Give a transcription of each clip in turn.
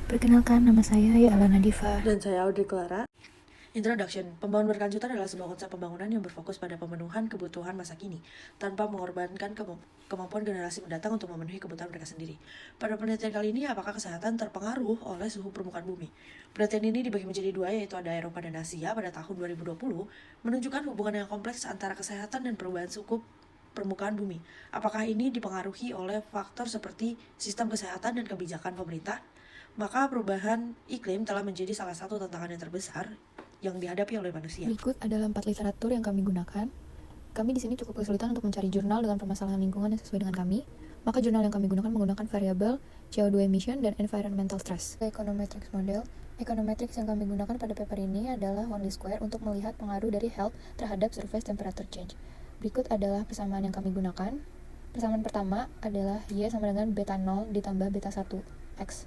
Perkenalkan, nama saya Yalana Diva. Dan saya Audrey Clara. Introduction. Pembangunan berkelanjutan adalah sebuah konsep pembangunan yang berfokus pada pemenuhan kebutuhan masa kini, tanpa mengorbankan kemampuan generasi mendatang untuk memenuhi kebutuhan mereka sendiri. Pada penelitian kali ini, apakah kesehatan terpengaruh oleh suhu permukaan bumi? Penelitian ini dibagi menjadi dua, yaitu ada Eropa dan Asia pada tahun 2020, menunjukkan hubungan yang kompleks antara kesehatan dan perubahan suhu permukaan bumi. Apakah ini dipengaruhi oleh faktor seperti sistem kesehatan dan kebijakan pemerintah? Maka perubahan iklim telah menjadi salah satu tantangan yang terbesar yang dihadapi oleh manusia. Berikut adalah 4 literatur yang kami gunakan. Kami di sini cukup kesulitan untuk mencari jurnal dengan permasalahan lingkungan yang sesuai dengan kami. Maka jurnal yang kami gunakan menggunakan variabel CO2 emission dan environmental stress. Econometrics model. Econometrics yang kami gunakan pada paper ini adalah Only Square untuk melihat pengaruh dari health terhadap surface temperature change. Berikut adalah persamaan yang kami gunakan. Persamaan pertama adalah Y sama dengan beta 0 ditambah beta 1 X.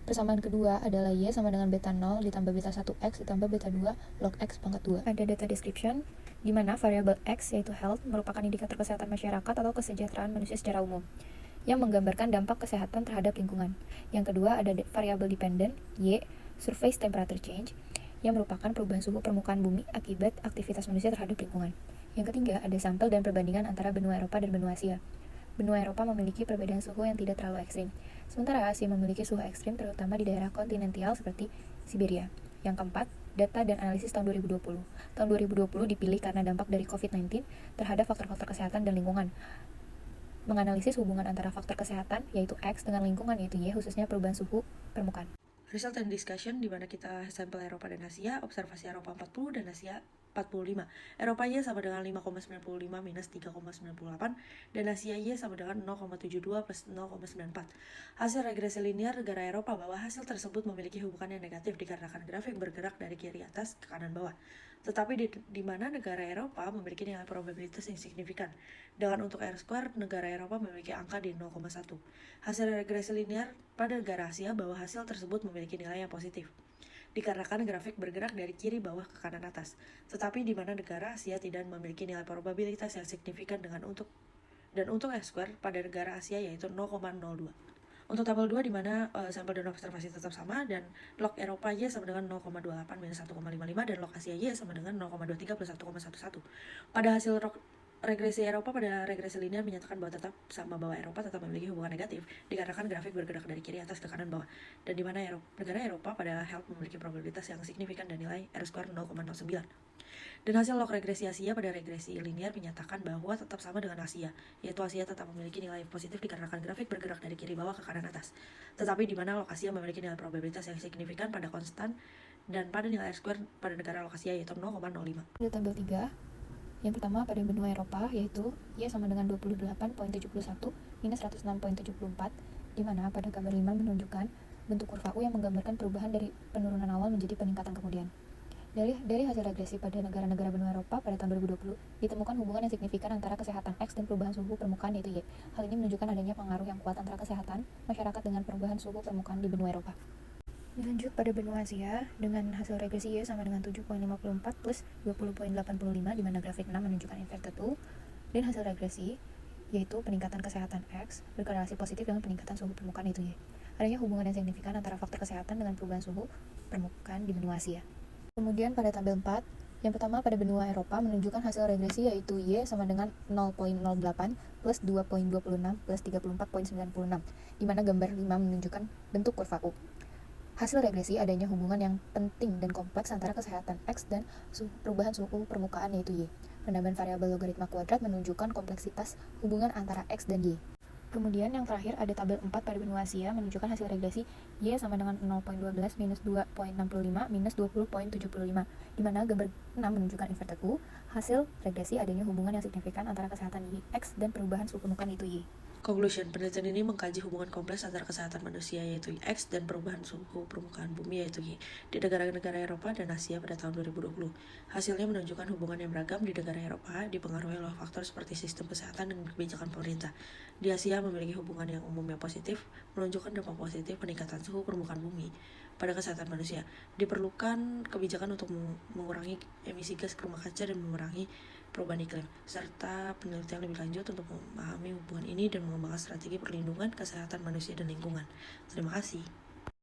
Persamaan kedua adalah Y sama dengan beta 0 ditambah beta 1X ditambah beta 2 log X pangkat 2. Ada data description, di mana variabel X yaitu health merupakan indikator kesehatan masyarakat atau kesejahteraan manusia secara umum, yang menggambarkan dampak kesehatan terhadap lingkungan. Yang kedua ada variabel dependent, Y, surface temperature change, yang merupakan perubahan suhu permukaan bumi akibat aktivitas manusia terhadap lingkungan. Yang ketiga ada sampel dan perbandingan antara benua Eropa dan benua Asia. Benua Eropa memiliki perbedaan suhu yang tidak terlalu ekstrim, sementara Asia memiliki suhu ekstrim terutama di daerah kontinental seperti Siberia. Yang keempat, data dan analisis tahun 2020. Tahun 2020 dipilih karena dampak dari COVID-19 terhadap faktor-faktor kesehatan dan lingkungan. Menganalisis hubungan antara faktor kesehatan, yaitu X, dengan lingkungan, yaitu Y, khususnya perubahan suhu permukaan. Result and discussion, di mana kita sampel Eropa dan Asia, observasi Eropa 40 dan Asia 45. Eropa Y sama dengan 5,95 minus 3,98 dan Asia Y sama dengan 0,72 plus 0,94. Hasil regresi linear negara Eropa bahwa hasil tersebut memiliki hubungan yang negatif dikarenakan grafik bergerak dari kiri atas ke kanan bawah. Tetapi di mana negara Eropa memiliki nilai probabilitas yang signifikan. Dengan untuk R-square, negara Eropa memiliki angka di 0,1. Hasil regresi linear pada negara Asia bahwa hasil tersebut memiliki nilai yang positif dikarenakan grafik bergerak dari kiri bawah ke kanan atas. Tetapi di mana negara Asia tidak memiliki nilai probabilitas yang signifikan untuk R-square pada negara Asia yaitu 0,02. Untuk tabel 2 di mana sampel dan observasi tetap sama dan log Eropa Y sama dengan 0,28 minus 1,55 dan log Asia Y sama dengan 0,23 plus 1,11. Pada hasil regresi Eropa pada regresi linear menyatakan bahwa tetap sama bahwa Eropa tetap memiliki hubungan negatif dikarenakan grafik bergerak dari kiri atas ke kanan bawah, dan di mana negara Eropa pada health memiliki probabilitas yang signifikan dan nilai R-square 0,09. Dan hasil log regresi Asia pada regresi linear menyatakan bahwa tetap sama dengan Asia, yaitu Asia tetap memiliki nilai positif dikarenakan grafik bergerak dari kiri bawah ke kanan atas. Tetapi di mana log Asia memiliki nilai probabilitas yang signifikan pada konstan dan pada nilai R-square pada negara log Asia yaitu 0,05. Ada tabel 3. Yang pertama pada benua Eropa yaitu Y sama dengan 28,71 minus 106,74, di mana pada gambar 5 menunjukkan bentuk kurva U yang menggambarkan perubahan dari penurunan awal menjadi peningkatan kemudian. Dari hasil regresi pada negara-negara benua Eropa pada tahun 2020, ditemukan hubungan yang signifikan antara kesehatan X dan perubahan suhu permukaan yaitu Y. Hal ini menunjukkan adanya pengaruh yang kuat antara kesehatan masyarakat dengan perubahan suhu permukaan di benua Eropa. Dilanjut pada benua Asia dengan hasil regresi Y sama dengan 7,54 plus 20,85, di mana grafik 6 menunjukkan inverted U, dan hasil regresi yaitu peningkatan kesehatan X berkorelasi positif dengan peningkatan suhu permukaan itu Y. Adanya hubungan yang signifikan antara faktor kesehatan dengan perubahan suhu permukaan di benua Asia. Kemudian pada tabel 4, yang pertama pada benua Eropa menunjukkan hasil regresi yaitu Y sama dengan 0,08 plus 2,26 plus 34,96, di mana gambar 5 menunjukkan bentuk kurva U. Hasil regresi adanya hubungan yang penting dan kompleks antara kesehatan X dan perubahan suhu permukaan yaitu Y. Penambahan variabel logaritma kuadrat menunjukkan kompleksitas hubungan antara X dan Y. Kemudian yang terakhir ada tabel 4 pada benua Asia menunjukkan hasil regresi Y sama dengan 0,12 minus 2,65 minus 20,75, di mana gambar 6 menunjukkan inverted U. Hasil regresi adanya hubungan yang signifikan antara kesehatan X dan perubahan suhu permukaan yaitu Y. Conclusion, penelitian ini mengkaji hubungan kompleks antara kesehatan manusia yaitu X dan perubahan suhu permukaan bumi yaitu Y di negara-negara Eropa dan Asia pada tahun 2020. Hasilnya menunjukkan hubungan yang beragam di negara Eropa dipengaruhi oleh faktor seperti sistem kesehatan dan kebijakan pemerintah. Di Asia memiliki hubungan yang umumnya positif, menunjukkan dampak positif peningkatan suhu permukaan bumi pada kesehatan manusia. Diperlukan kebijakan untuk mengurangi emisi gas rumah kaca dan mengurangi perubahan iklim, serta penelitian lebih lanjut untuk memahami hubungan ini dan mengembangkan strategi perlindungan kesehatan manusia dan lingkungan. Terima kasih.